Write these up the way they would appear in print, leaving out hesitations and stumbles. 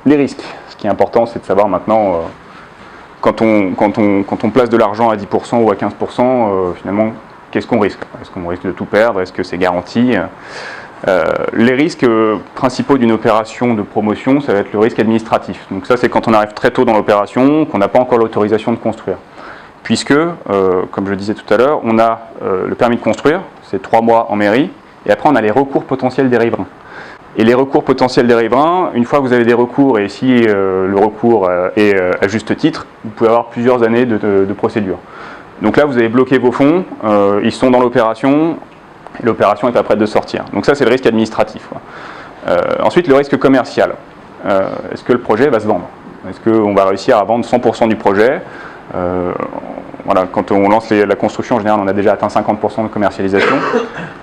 les risques. Ce qui est important, c'est de savoir maintenant, quand on place de l'argent à 10% ou à 15%, finalement, qu'est-ce qu'on risque? Est-ce qu'on risque de tout perdre? Est-ce que c'est garanti? Les risques principaux d'une opération de promotion, ça va être le risque administratif. Donc ça, c'est quand on arrive très tôt dans l'opération, qu'on n'a pas encore l'autorisation de construire. Puisque, comme je le disais tout à l'heure, on a le permis de construire, c'est 3 mois en mairie, et après on a les recours potentiels des riverains. Et les recours potentiels des riverains, une fois que vous avez des recours, et si le recours est à juste titre, vous pouvez avoir plusieurs années de procédure. Donc là, vous avez bloqué vos fonds, ils sont dans l'opération, et l'opération n'est pas prête de sortir. Donc ça, c'est le risque administratif. Ensuite, le risque commercial. Est-ce que le projet va se vendre? Est-ce qu'on va réussir à vendre 100% du projet? Voilà, quand on lance la construction, en général, on a déjà atteint 50% de commercialisation.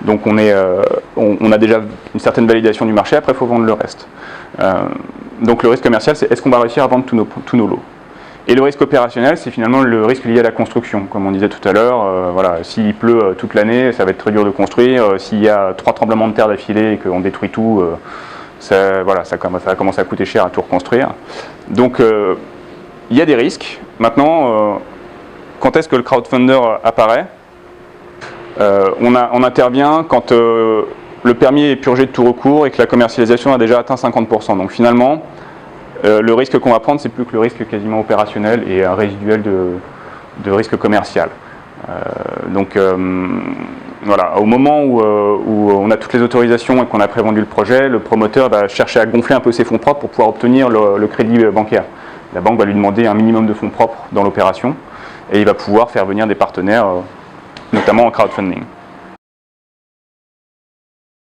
Donc on a déjà une certaine validation du marché, après il faut vendre le reste. Donc le risque commercial, c'est est-ce qu'on va réussir à vendre tous nos lots? Et le risque opérationnel, c'est finalement le risque lié à la construction. Comme on disait tout à l'heure, voilà, s'il pleut toute l'année, ça va être très dur de construire. S'il y a 3 tremblements de terre d'affilée et qu'on détruit tout, ça va commencer à coûter cher à tout reconstruire. Donc il y a des risques. Maintenant, quand est-ce que le crowdfunder apparaît? On intervient quand le permis est purgé de tout recours et que la commercialisation a déjà atteint 50%. Donc finalement, le risque qu'on va prendre, c'est plus que le risque quasiment opérationnel et un résiduel de risque commercial. Voilà, au moment où on a toutes les autorisations et qu'on a prévendu le projet, le promoteur va chercher à gonfler un peu ses fonds propres pour pouvoir obtenir le crédit bancaire. La banque va lui demander un minimum de fonds propres dans l'opération et il va pouvoir faire venir des partenaires, notamment en crowdfunding.